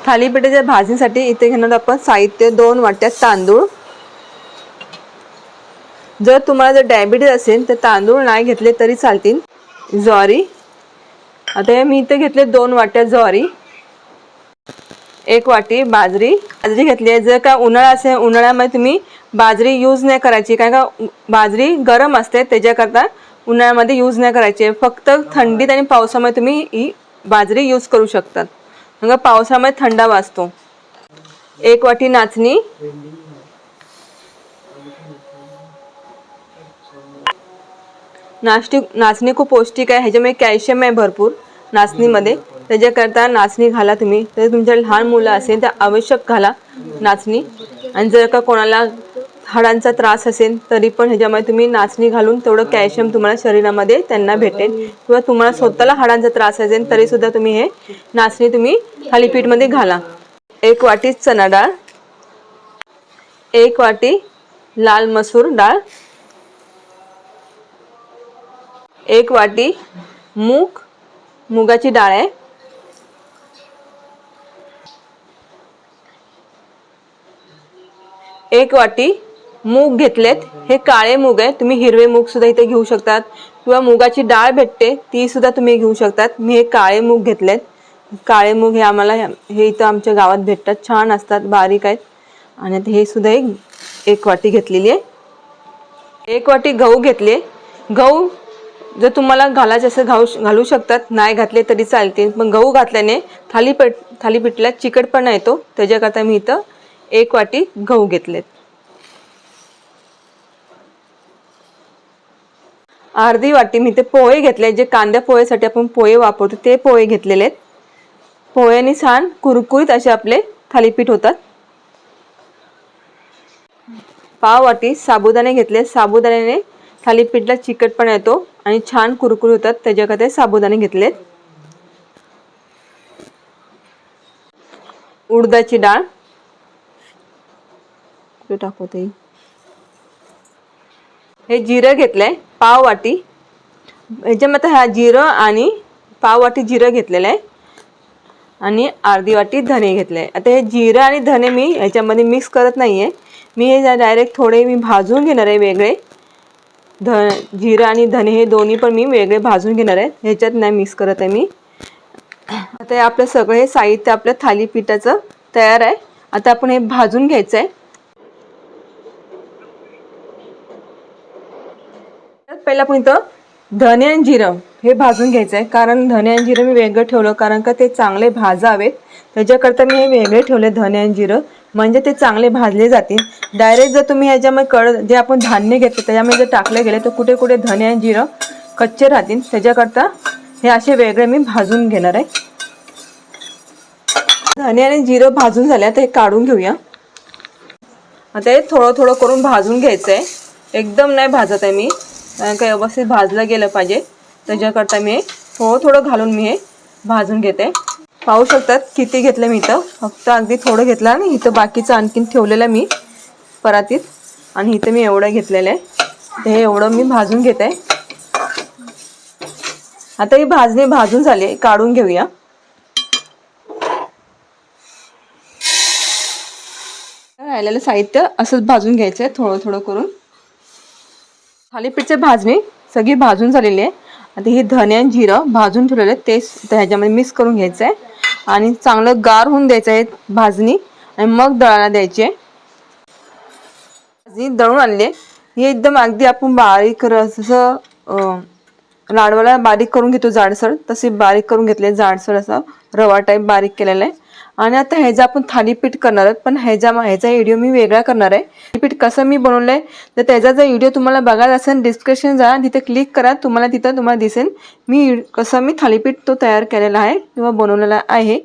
थालीपीठाच्या भाजणीसाठी इथे घेणार आपण साहित्य 2 वाट्या तांदूळ। जर तुम्हाला जर डायबिटीज असेल तर तांदूळ नाही घेतले तरी चालतील। ज्वारी, आता मी इथे घेतले 2 वाट्या ज्वारी, 1 वाटी बाजरी घेतली आहे। जर का उन्हाळा असेल उन्हाळ्यामध्ये तुम्ही बाजरी यूज नाही करायची, कारण का बाजरी गरम असते, त्याच्याकरता उन्हाळ्यामध्ये यूज नाही करायची। फक्त थंडीत आणि पावसामध्ये तुम्ही ही बाजरी यूज करू शकतात, म्हणजे पावसामध्ये थंडावा असतो। 1 वाटी नाचणी, नाचणी खूप पौष्टिक आहे, ह्याच्यामध्ये कॅल्शियम आहे भरपूर नाचणीमध्ये, त्याच्याकरता नाचणी घाला तुम्ही। तर तुमच्या लहान मुलं असेल तर आवश्यक घाला नाचणी। आणि जर का कोणाला हाडांचा त्रास असेल तरी पण ह्याच्यामध्ये तुम्ही नाचणी घालून तेवढं कॅल्शियम तुम्हाला शरीरामध्ये त्यांना भेटेल। किंवा तुम्हाला स्वतःला हाडांचा त्रास असेल तरी सुद्धा तुम्ही हे नाचणी तुम्ही थालीपीठमध्ये घाला। 1 वाटी चणा डाळ, 1 वाटी लाल मसूर डाळ, 1 वाटी मुगाची डाळ आहे, 1 वाटी मूग घेतलेत। हे काळे मूग आहे, तुम्ही हिरवे मूग सुद्धा इथे घेऊ शकतात, किंवा मुगाची डाळ भेटते ती सुद्धा तुम्ही घेऊ शकतात। मी हे काळे मूग घेतलेत। काळे मूग हे आम्हाला हे इथं आमच्या गावात भेटतात, छान असतात, बारीक आहेत। आणि हे सुद्धा 1 वाटी घेतलेली आहे। 1 वाटी गहू घेतले। गहू जर तुम्हाला घालायचे असेल घालू शकतात, नाही घातले तरी चालतील, पण गहू घातल्याने थालीपीठला चिकटपणा येतो, त्याच्याकरता मी इथं 1 वाटी गहू घेतलेत। अर्धी वाटी मी इथे पोहे घेतले, जे कांद्या पोहेसाठी आपण पोहे वापरतो ते पोहे घेतलेले आहेत। पोह्याने छान कुरकुरीत असे आपले थालीपीठ होतात। पाव वाटी साबुदाणे घेतले, साबुदाण्याने थालीपीठला चिकटपणा येतो आणि छान कुरकुरीत होतात, त्याच्याकरता साबुदाणे घेतलेत। उडदाची डाळ टाकते, हे जिरं घेतलंय पाव वाटी, ह्याच्यामध्ये हा जिरं आणि पाव वाटी जिरं घेतलेलं आहे, आणि अर्धी वाटी धने घेतले। आता हे जिरं आणि धने मी ह्याच्यामध्ये मिक्स करत नाहीये, मी हे डायरेक्ट थोडे मी भाजून घेणार आहे वेगळे। जिरं आणि धने हे दोन्ही पण मी वेगळे भाजून घेणार आहे, ह्याच्यात नाही मिक्स करत आहे मी। आता हे आपलं सगळं हे साहित्य आपल्या थालीपीठाचं तयार आहे। आता आपण हे भाजून घ्यायचं आहे। पहिला आपण इथं धने आणि जिरं हे भाजून घ्यायचं आहे, कारण धने आणि जिरं मी वेगळं ठेवलं, कारण का ते चांगले भाजावेत, त्याच्याकरता मी हे वेगळे ठेवले धने आणि जिरं, म्हणजे ते चांगले भाजले जातील। डायरेक्ट जर तुम्ही ह्याच्यामध्ये जे आपण धान्य घेतले त्याच्यामध्ये जर टाकले गेले तर कुठे कुठे धने आणि जिरं कच्चे राहतील, त्याच्याकरता हे असे वेगळे मी भाजून घेणार आहे। धने आणि जिरं भाजून झाले, तर हे काढून घेऊया। आता हे थोडं थोडं करून भाजून घ्यायचं आहे, एकदम नाही भाजत आहे मी, कारण का व्यवस्थित भाजलं गेलं पाहिजे, त्याच्याकरता मी थोडं थोडं घालून मी हे भाजून घेते। पाहू शकतात किती घेतलं मी इथं, फक्त अगदी थोडं घेतलं आणि इथं बाकीचं आणखीन ठेवलेलं मी परातीत, आणि इथं मी एवढं घेतलेलं आहे, तर हे एवढं मी भाजून घेते। आता ही भाजणी भाजून झाली, काढून घेऊया। राहिलेलं साहित्य असंच भाजून घ्यायचं आहे थोडं थोडं करून। थालीपीठची भाजणी सगळी भाजून झालेली आहे। आता ही धने आणि जिरं भाजून ठेवलेले ते ह्याच्यामध्ये मिक्स करून घ्यायचं आहे, आणि चांगलं गार होऊन द्यायचं आहे भाजणी, आणि मग दळायला द्यायची। भाजणी दळून आणले, हे एकदम अगदी आपण बारीक असं लाडवाला बारीक करून घेतो जाडसर, तसे बारीक करून घेतले, जाडसर असा रवा टाईप बारीक केलेला आहे। आणि आता ह्याचं आपण थालीपीठ करणार आहोत, पण ह्याचा व्हिडिओ मी वेगळा करणार आहे। थालीपीठ कसं मी बनवलंय तर त्याचा जर व्हिडिओ तुम्हाला बघायचा असेल डिस्क्रिप्शन जा, तिथे क्लिक करा, तुम्हाला दिसेल मी कसं थालीपीठ तो तयार केलेला आहे किंवा बनवलेला आहे।